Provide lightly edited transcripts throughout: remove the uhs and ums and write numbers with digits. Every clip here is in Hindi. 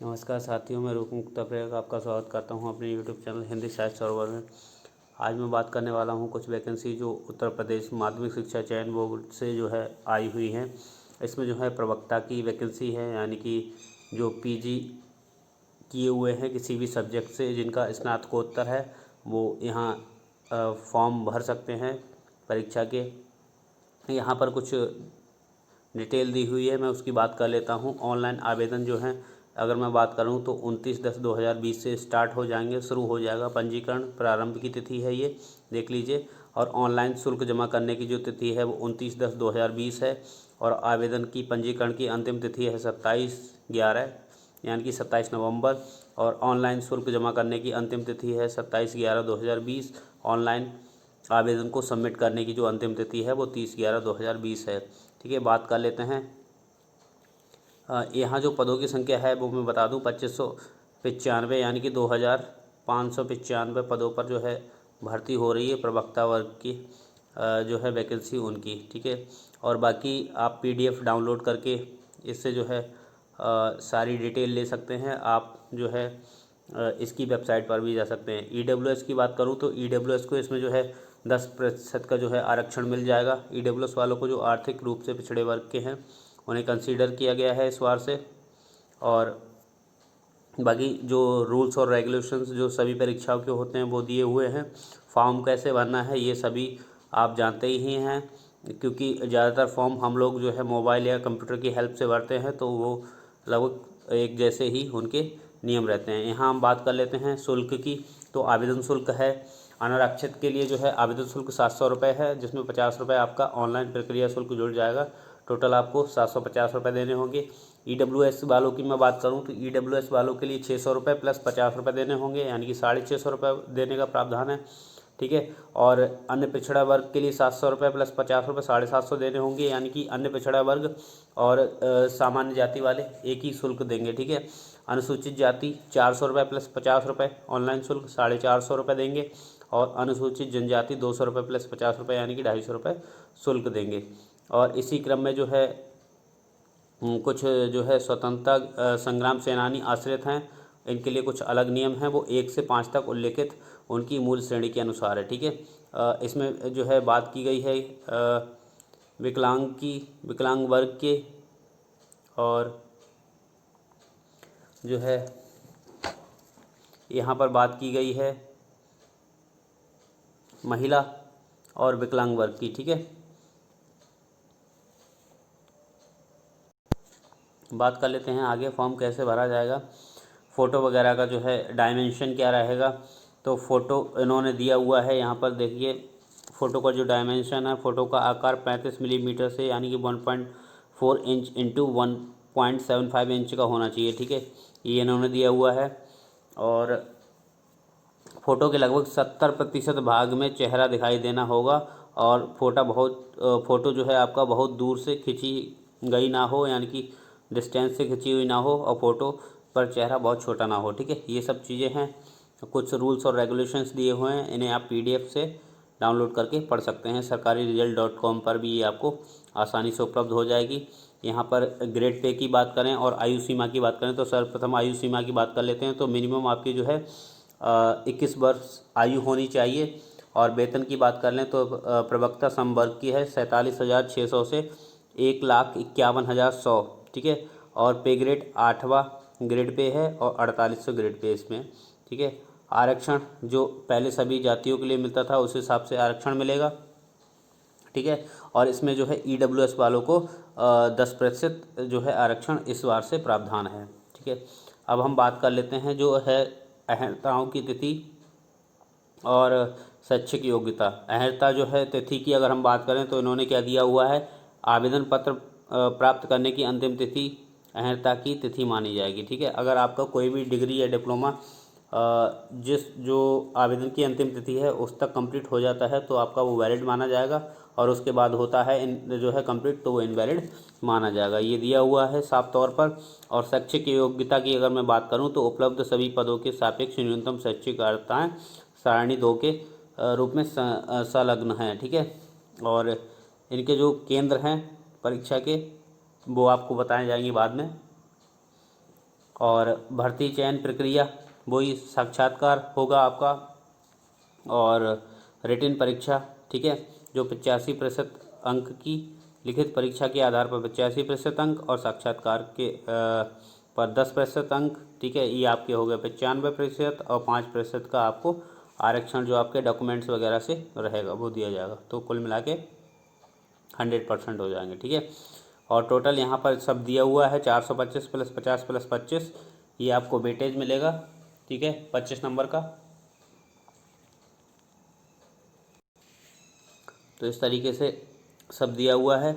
नमस्कार साथियों, मैं रूप मुक्ता प्रयोग आपका स्वागत करता हूं अपने यूट्यूब चैनल हिंदी साहित्य सरोवर में। आज मैं बात करने वाला हूं कुछ वैकेंसी जो उत्तर प्रदेश माध्यमिक शिक्षा चयन बोर्ड से जो है आई हुई हैं। इसमें जो है प्रवक्ता की वैकेंसी है, यानी कि जो पीजी किए हुए हैं किसी भी सब्जेक्ट से, जिनका स्नातकोत्तर है, वो यहाँ फॉर्म भर सकते हैं परीक्षा के। यहाँ पर कुछ डिटेल दी हुई है, मैं उसकी बात कर लेता हूँ। ऑनलाइन आवेदन जो है, अगर मैं बात करूं तो 29/10/2020 से स्टार्ट हो जाएंगे, शुरू हो जाएगा पंजीकरण। प्रारंभ की तिथि है, ये देख लीजिए। और ऑनलाइन शुल्क जमा करने की जो तिथि है वो 29/10/2020 है। और आवेदन की पंजीकरण की अंतिम तिथि है 27/11 यानी कि 27 नवंबर। और ऑनलाइन शुल्क जमा करने की अंतिम तिथि है 27/11/2020। ऑनलाइन आवेदन को सबमिट करने की जो अंतिम तिथि है वो 30/11/2020 है। ठीक है, बात कर लेते हैं। यहाँ जो पदों की संख्या है वो मैं बता दूं, 2595 यानी कि 2595 पदों पर जो है भर्ती हो रही है प्रवक्ता वर्ग की जो है वैकेंसी उनकी। ठीक है, और बाकी आप पीडीएफ डाउनलोड करके इससे जो है सारी डिटेल ले सकते हैं। आप जो है इसकी वेबसाइट पर भी जा सकते हैं। ईडब्ल्यूएस की बात करूं तो ईडब्ल्यूएस को इसमें जो है 10% का जो है आरक्षण मिल जाएगा। ईडब्ल्यूएस वालों को जो आर्थिक रूप से पिछड़े वर्ग के हैं उन्हें कंसीडर किया गया है इस बार से। और बाकी जो रूल्स और रेगुलेशंस जो सभी परीक्षाओं के होते हैं वो दिए हुए हैं। फॉर्म कैसे भरना है ये सभी आप जानते ही हैं, क्योंकि ज़्यादातर फॉर्म हम लोग जो है मोबाइल या कंप्यूटर की हेल्प से भरते हैं, तो वो लगभग एक जैसे ही उनके नियम रहते हैं। यहाँ हम बात कर लेते हैं शुल्क की। तो आवेदन शुल्क है, अनारक्षित के लिए जो है आवेदन शुल्क 700 रुपये है, जिसमें 50 रुपये आपका ऑनलाइन प्रक्रिया शुल्क जुड़ जाएगा। टोटल आपको 750 रुपये देने होंगे। ईडब्ल्यूएस वालों की मैं बात करूं तो ईडब्ल्यूएस वालों के लिए 600 रुपये प्लस 50 रुपये देने होंगे, यानी कि 650 रुपये देने का प्रावधान है। ठीक है, और अन्य पिछड़ा वर्ग के लिए 700 रुपये प्लस 50 रुपये 750 देने होंगे, यानी कि अन्य पिछड़ा वर्ग और सामान्य जाति वाले एक ही शुल्क देंगे। ठीक है, अनुसूचित जाति 400 रुपये प्लस 50 रुपये ऑनलाइन शुल्क 450 रुपये देंगे। और अनुसूचित जनजाति 200 रुपये प्लस 50 रुपये यानी कि 250 रुपये शुल्क देंगे। और इसी क्रम में जो है कुछ जो है स्वतंत्रता संग्राम सेनानी आश्रित हैं, इनके लिए कुछ अलग नियम हैं, वो 1 से 5 तक उल्लेखित उनकी मूल श्रेणी के अनुसार है। ठीक है, इसमें जो है बात की गई है विकलांग वर्ग के, और जो है यहाँ पर बात की गई है महिला और विकलांग वर्ग की। ठीक है, बात कर लेते हैं आगे फॉर्म कैसे भरा जाएगा। फ़ोटो वगैरह का जो है डायमेंशन क्या रहेगा, तो फ़ोटो इन्होंने दिया हुआ है यहाँ पर देखिए। फ़ोटो का जो डायमेंशन है, फ़ोटो का आकार 35 मिलीमीटर से यानी कि 1.4 इंच इंटू 1.75 इंच का होना चाहिए। ठीक है, ये इन्होंने दिया हुआ है। और फ़ोटो के लगभग 70% भाग में चेहरा दिखाई देना होगा। और फ़ोटो जो है आपका बहुत दूर से खिंची गई ना हो, यानी कि डिस्टेंस से खिंची हुई ना हो, और फ़ोटो पर चेहरा बहुत छोटा ना हो। ठीक है, ये सब चीज़ें हैं। कुछ रूल्स और रेगुलेशंस दिए हुए हैं, इन्हें आप पीडीएफ से डाउनलोड करके पढ़ सकते हैं। sarkariresult.com पर भी ये आपको आसानी से उपलब्ध हो जाएगी। यहाँ पर ग्रेड पे की बात करें और आयु सीमा की बात करें तो सर्वप्रथम आयु सीमा की बात कर लेते हैं। तो मिनिमम आपकी जो है 21 वर्ष आयु होनी चाहिए। और वेतन की बात कर लें तो प्रवक्ता संवर्ग की है 47,600 से 1,51,100। ठीक है, और पे ग्रेड 8वां ग्रेड पे है और 4800 ग्रेड पे इसमें। ठीक है, आरक्षण जो पहले सभी जातियों के लिए मिलता था उस हिसाब से आरक्षण मिलेगा। ठीक है, और इसमें जो है ईडब्ल्यूएस वालों को 10% जो है आरक्षण इस बार से प्रावधान है। ठीक है, अब हम बात कर लेते हैं जो है अहर्ताओं की तिथि और शैक्षिक योग्यता। अहर्ता जो है तिथि की अगर हम बात करें तो इन्होंने क्या दिया हुआ है, आवेदन पत्र प्राप्त करने की अंतिम तिथि अहर्ता की तिथि मानी जाएगी। ठीक है, अगर आपका कोई भी डिग्री या डिप्लोमा जो आवेदन की अंतिम तिथि है उस तक कंप्लीट हो जाता है तो आपका वो वैलिड माना जाएगा, और उसके बाद होता है जो है कंप्लीट तो वो इनवैलिड माना जाएगा। ये दिया हुआ है साफ तौर पर। और शैक्षिक योग्यता की अगर मैं बात करूं तो उपलब्ध सभी पदों के सापेक्ष न्यूनतम शैक्षिक अर्हताएँ सारणी 2 के रूप में संलग्न हैं। ठीक है, और इनके जो केंद्र हैं परीक्षा के वो आपको बताए जाएंगे बाद में। और भर्ती चयन प्रक्रिया वही साक्षात्कार होगा आपका, और रिटन परीक्षा, ठीक है, जो 85% अंक की, लिखित परीक्षा के आधार पर 85% अंक और साक्षात्कार के पर 10% अंक, ठीक है, ये आपके हो गए 95%, और 5% का आपको आरक्षण जो आपके डॉक्यूमेंट्स वगैरह से रहेगा वो दिया जाएगा, तो कुल मिला के 100% हो जाएंगे, ठीक है। और टोटल यहाँ पर सब दिया हुआ है 425 + 50 + 25, ये आपको वेटेज मिलेगा, ठीक है, 25 नंबर का। तो इस तरीके से सब दिया हुआ है।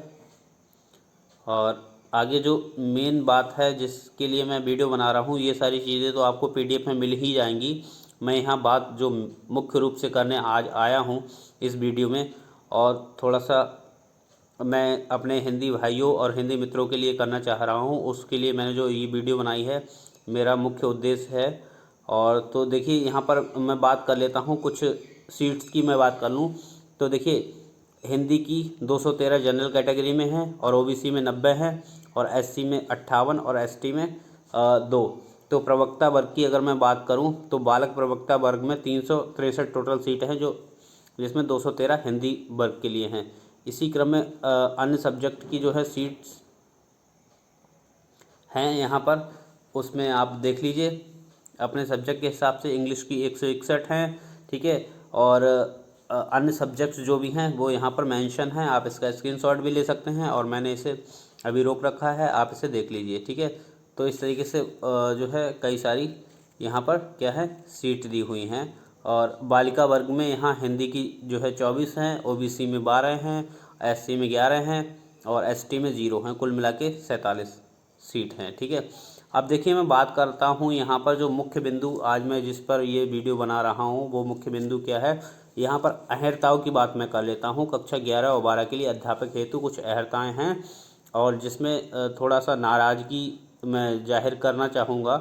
और आगे जो मेन बात है जिसके लिए मैं वीडियो बना रहा हूँ, ये सारी चीज़ें तो आपको PDF में मिल ही जाएंगी। मैं यहाँ बात जो मुख्य रूप से करने आज आया हूँ इस वीडियो में, और थोड़ा सा मैं अपने हिंदी भाइयों और हिंदी मित्रों के लिए करना चाह रहा हूँ, उसके लिए मैंने जो ये वीडियो बनाई है, मेरा मुख्य उद्देश्य है। और तो देखिए यहाँ पर मैं बात कर लेता हूँ, कुछ सीट्स की मैं बात कर लूँ तो देखिए हिंदी की 213 जनरल कैटेगरी में है, और OBC में 90 है, और SC में 58, और ST में 2। तो प्रवक्ता वर्ग की अगर मैं बात करूं तो बालक प्रवक्ता वर्ग में 363 टोटल सीट हैं, जो जिसमें 213 हिंदी वर्ग के लिए हैं। इसी क्रम में अन्य सब्जेक्ट की जो है सीट्स हैं यहाँ पर, उसमें आप देख लीजिए अपने सब्जेक्ट के हिसाब से। इंग्लिश की 161 हैं, ठीक है, और अन्य सब्जेक्ट्स जो भी हैं वो यहाँ पर मेंशन हैं, आप इसका स्क्रीनशॉट भी ले सकते हैं, और मैंने इसे अभी रोक रखा है, आप इसे देख लीजिए, ठीक है। तो इस तरीके से जो है कई सारी यहाँ पर क्या है सीट दी हुई हैं। और बालिका वर्ग में यहाँ हिंदी की जो है 24 हैं, OBC में 12 हैं, SC में 11 हैं, और ST में 0 हैं, कुल मिला के 47 सीट हैं, ठीक है। अब देखिए मैं बात करता हूँ यहाँ पर जो मुख्य बिंदु आज मैं जिस पर ये वीडियो बना रहा हूँ, वो मुख्य बिंदु क्या है। यहाँ पर अहर्ताओं की बात मैं कर लेता हूँ। कक्षा 11 और 12 के लिए अध्यापक हेतु कुछ अहर्ताएँ हैं, और जिसमें थोड़ा सा नाराज़गी मैं जाहिर करना चाहूँगा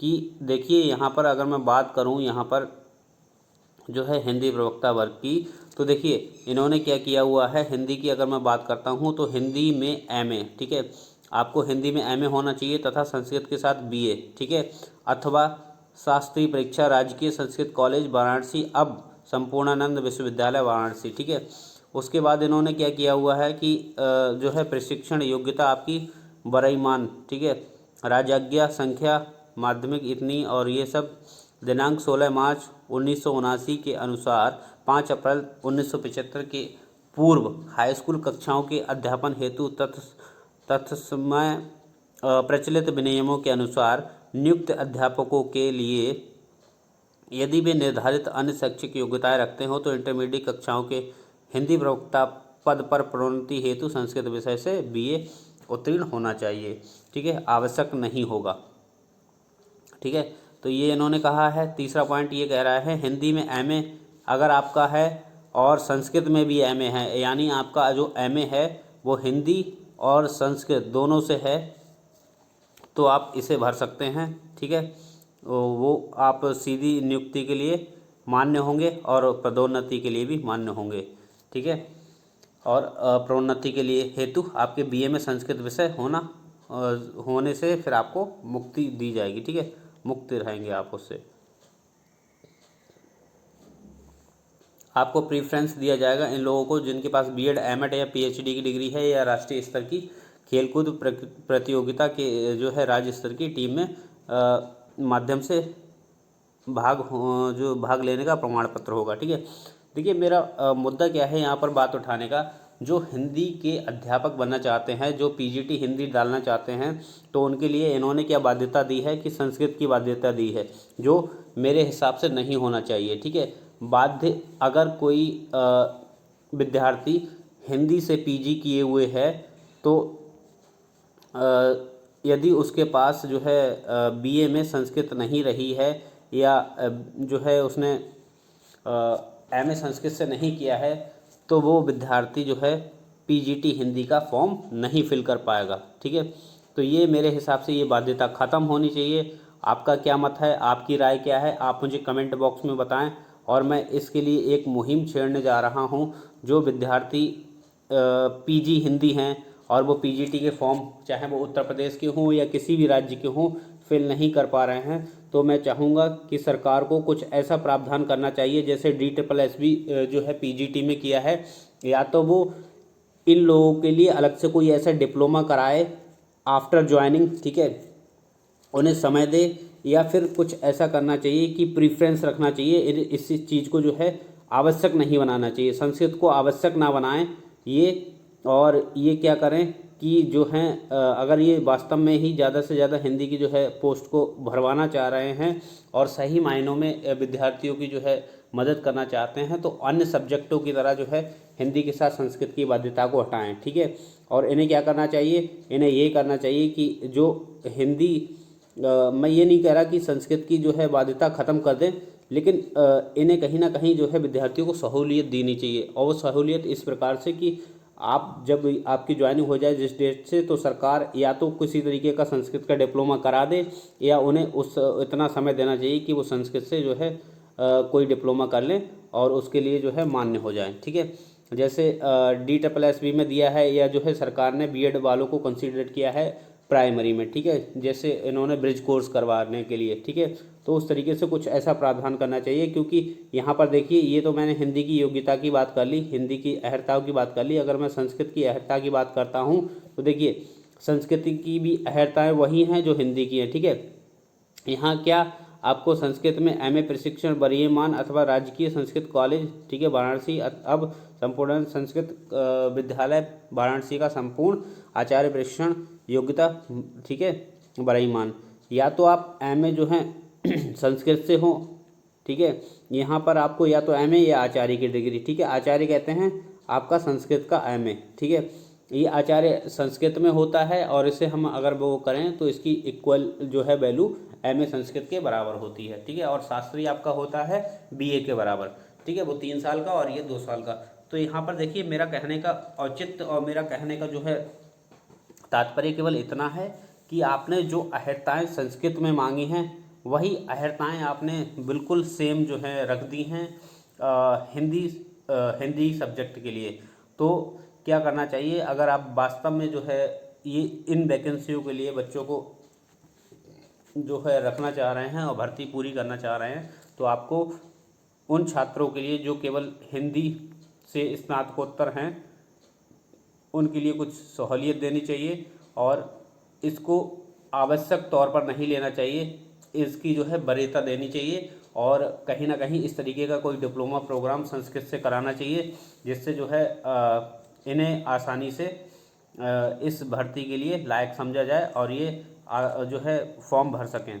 कि देखिए यहाँ पर अगर मैं बात करूँ यहाँ पर जो है हिंदी प्रवक्ता वर्ग की, तो देखिए इन्होंने क्या किया हुआ है। हिंदी की अगर मैं बात करता हूँ तो हिंदी में MA, ठीक है, आपको हिंदी में MA होना चाहिए, तथा संस्कृत के साथ BA, ठीक है, अथवा शास्त्रीय परीक्षा राजकीय संस्कृत कॉलेज वाराणसी, अब संपूर्णानंद विश्वविद्यालय वाराणसी, ठीक है। उसके बाद इन्होंने क्या किया हुआ है कि जो है प्रशिक्षण योग्यता आपकी बरईमान, ठीक है, राजज्ञा संख्या माध्यमिक इतनी, और ये सब दिनांक 16 मार्च 1979 के अनुसार 5 अप्रैल 1975 के पूर्व हाई स्कूल कक्षाओं के अध्यापन हेतु तत्समय प्रचलित विनियमों के अनुसार नियुक्त अध्यापकों के लिए यदि वे निर्धारित अन्य शैक्षिक योग्यताएं रखते हो तो इंटरमीडिएट कक्षाओं के हिंदी प्रवक्ता पद पर प्रोन्नति हेतु संस्कृत विषय से BA उत्तीर्ण होना चाहिए, ठीक है, आवश्यक नहीं होगा, ठीक है। तो ये इन्होंने कहा है। तीसरा पॉइंट ये कह रहा है हिंदी में MA अगर आपका है और संस्कृत में भी MA है, यानी आपका जो MA है वो हिंदी और संस्कृत दोनों से है, तो आप इसे भर सकते हैं, ठीक है। वो आप सीधी नियुक्ति के लिए मान्य होंगे और पदोन्नति के लिए भी मान्य होंगे, ठीक है। और प्रोन्नति के लिए हेतु आपके BA में संस्कृत विषय होने से फिर आपको मुक्ति दी जाएगी, ठीक है, मुक्त रहेंगे आप उससे। आपको प्रीफ्रेंस दिया जाएगा इन लोगों को जिनके पास BEd M.Ed या PhD की डिग्री है, या राष्ट्रीय स्तर की खेलकूद प्रतियोगिता के जो है राज्य स्तर की टीम में माध्यम से भाग लेने का प्रमाण पत्र होगा, ठीक है। देखिए मेरा मुद्दा क्या है यहाँ पर बात उठाने का, जो हिंदी के अध्यापक बनना चाहते हैं, जो PGT हिंदी डालना चाहते हैं, तो उनके लिए इन्होंने क्या बाध्यता दी है कि संस्कृत की बाध्यता दी है, जो मेरे हिसाब से नहीं होना चाहिए, ठीक है। बाध्य अगर कोई विद्यार्थी हिंदी से PG किए हुए है, तो यदि उसके पास जो है BA में संस्कृत नहीं रही है, या जो है उसने MA संस्कृत से नहीं किया है, तो वो विद्यार्थी जो है PGT हिंदी का फॉर्म नहीं फिल कर पाएगा, ठीक है। तो ये मेरे हिसाब से ये बाध्यता ख़त्म होनी चाहिए। आपका क्या मत है, आपकी राय क्या है, आप मुझे कमेंट बॉक्स में बताएं। और मैं इसके लिए एक मुहिम छेड़ने जा रहा हूं। जो विद्यार्थी PG हिंदी हैं और वो PGT के फॉर्म चाहे वो उत्तर प्रदेश के हों या किसी भी राज्य के हों फिल नहीं कर पा रहे हैं, तो मैं चाहूँगा कि सरकार को कुछ ऐसा प्रावधान करना चाहिए, जैसे DSSB जो है PGT में किया है, या तो वो इन लोगों के लिए अलग से कोई ऐसा डिप्लोमा कराए आफ्टर ज्वाइनिंग, ठीक है, उन्हें समय दे, या फिर कुछ ऐसा करना चाहिए कि प्रीफ्रेंस रखना चाहिए। इस चीज़ को जो है आवश्यक नहीं बनाना चाहिए, संस्कृत को आवश्यक ना बनाएं ये। और ये क्या करें कि जो हैं अगर ये वास्तव में ही ज़्यादा से ज़्यादा हिंदी की जो है पोस्ट को भरवाना चाह रहे हैं और सही मायनों में विद्यार्थियों की जो है मदद करना चाहते हैं, तो अन्य सब्जेक्टों की तरह जो है हिंदी के साथ संस्कृत की बाध्यता को हटाएं, ठीक है। और इन्हें क्या करना चाहिए, इन्हें ये करना चाहिए कि जो हिंदी मैं ये नहीं कह रहा कि संस्कृत की जो है बाध्यता ख़त्म कर दें, लेकिन इन्हें कहीं ना कहीं जो है विद्यार्थियों को सहूलियत देनी चाहिए। और वो सहूलियत इस प्रकार से कि आप जब आपकी ज्वाइनिंग हो जाए जिस डेट से, तो सरकार या तो किसी तरीके का संस्कृत का डिप्लोमा करा दे, या उन्हें उस इतना समय देना चाहिए कि वो संस्कृत से जो है कोई डिप्लोमा कर लें और उसके लिए जो है मान्य हो जाए, ठीक है। जैसे DSSB में दिया है, या जो है सरकार ने BEd वालों को कंसीडर किया है प्राइमरी में, ठीक है, जैसे इन्होंने ब्रिज कोर्स करवाने के लिए, ठीक है। तो उस तरीके से कुछ ऐसा प्रावधान करना चाहिए, क्योंकि यहाँ पर देखिए, ये तो मैंने हिंदी की योग्यता की बात कर ली, हिंदी की अहर्ताओं की बात कर ली। अगर मैं संस्कृत की अहर्ता की बात करता हूँ, तो देखिए संस्कृत की भी अहर्ताएँ वही हैं जो हिंदी की हैं, ठीक है। यहाँ क्या आपको संस्कृत में MA प्रशिक्षण वरीयमान अथवा राजकीय संस्कृत कॉलेज, ठीक है, वाराणसी, अब संपूर्ण संस्कृत विद्यालय वाराणसी का संपूर्ण आचार्य प्रशिक्षण योग्यता, ठीक है, वरीयमान। या तो आप MA जो हैं संस्कृत से हो, ठीक है, यहाँ पर आपको या तो MA या आचार्य की डिग्री, ठीक है। आचार्य कहते हैं आपका संस्कृत का MA, ठीक है। ये आचार्य संस्कृत में होता है, और इसे हम अगर वो करें तो इसकी इक्वल जो है वैल्यू MA संस्कृत के बराबर होती है, ठीक है। और शास्त्री आपका होता है BA के बराबर, ठीक है, वो 3 साल का और ये 2 साल का। तो यहाँ पर देखिए मेरा कहने का औचित्य और मेरा कहने का जो है तात्पर्य केवल इतना है कि आपने जो अहर्ताएँ संस्कृत में मांगी हैं, वही अहर्ताएँ आपने बिल्कुल सेम जो है रख दी हैं हिंदी सब्जेक्ट के लिए। तो क्या करना चाहिए, अगर आप वास्तव में जो है ये इन वैकेंसियों के लिए बच्चों को जो है रखना चाह रहे हैं और भर्ती पूरी करना चाह रहे हैं, तो आपको उन छात्रों के लिए जो केवल हिंदी से स्नातकोत्तर हैं, उनके लिए कुछ सहूलियत देनी चाहिए, और इसको आवश्यक तौर पर नहीं लेना चाहिए, इसकी जो है वरीयता देनी चाहिए। और कहीं ना कहीं इस तरीके का कोई डिप्लोमा प्रोग्राम संस्कृत से कराना चाहिए, जिससे जो है इन्हें आसानी से इस भर्ती के लिए लायक समझा जाए और ये जो है फॉर्म भर सकें।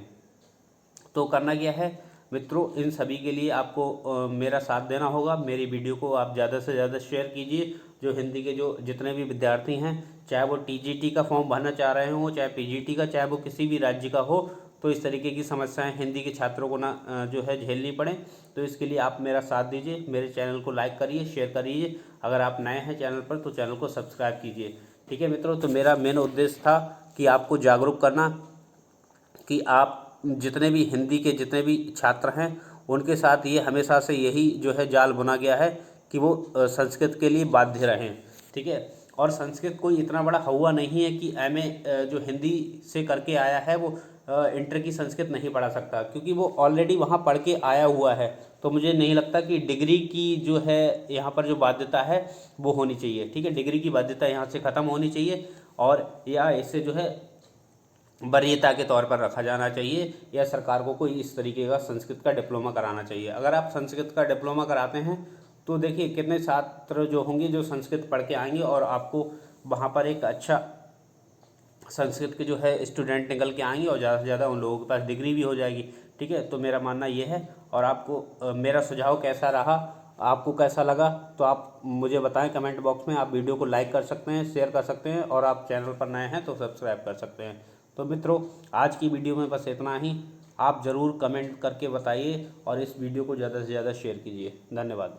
तो करना क्या है मित्रों, इन सभी के लिए आपको मेरा साथ देना होगा। मेरी वीडियो को आप ज़्यादा से ज़्यादा शेयर कीजिए। जो हिंदी के जो जितने भी विद्यार्थी हैं, चाहे वो TGT का फॉर्म भरना चाह रहे हों, चाहे PGT का, चाहे वो किसी भी राज्य का हो, तो इस तरीके की समस्याएं हिंदी के छात्रों को ना जो है झेलनी पड़े। तो इसके लिए आप मेरा साथ दीजिए, मेरे चैनल को लाइक करिए, शेयर करिए। अगर आप नए हैं चैनल पर तो चैनल को सब्सक्राइब कीजिए, ठीक है मित्रों। तो मेरा मेन उद्देश्य था कि आपको जागरूक करना, कि आप जितने भी हिंदी के जितने भी छात्र हैं, उनके साथ ये हमेशा से यही जो है जाल बुना गया है कि वो संस्कृत के लिए बाध्य रहें, ठीक है। और संस्कृत कोई इतना बड़ा हुआ नहीं है कि MA जो हिंदी से करके आया है वो इंटर की संस्कृत नहीं पढ़ा सकता, क्योंकि वो ऑलरेडी वहाँ पढ़ के आया हुआ है। तो मुझे नहीं लगता कि डिग्री की जो है यहाँ पर जो बाध्यता है वो होनी चाहिए, ठीक है। डिग्री की बाध्यता यहाँ से ख़त्म होनी चाहिए, और या इससे जो है वरीयता के तौर पर रखा जाना चाहिए, या सरकार को कोई इस तरीके का संस्कृत का डिप्लोमा कराना चाहिए। अगर आप संस्कृत का डिप्लोमा कराते हैं तो देखिए कितने छात्र जो होंगे जो संस्कृत पढ़ के आएंगे, और आपको वहाँ पर एक अच्छा संस्कृत के जो है स्टूडेंट निकल के आएंगे, और ज़्यादा से ज़्यादा उन लोगों के पास डिग्री भी हो जाएगी, ठीक है। तो मेरा मानना ये है। और आपको मेरा सुझाव कैसा रहा, आपको कैसा लगा, तो आप मुझे बताएं कमेंट बॉक्स में। आप वीडियो को लाइक कर सकते हैं, शेयर कर सकते हैं, और आप चैनल पर नए हैं तो सब्सक्राइब कर सकते हैं। तो मित्रों, आज की वीडियो में बस इतना ही। आप ज़रूर कमेंट करके बताइए और इस वीडियो को ज़्यादा से ज़्यादा शेयर कीजिए। धन्यवाद।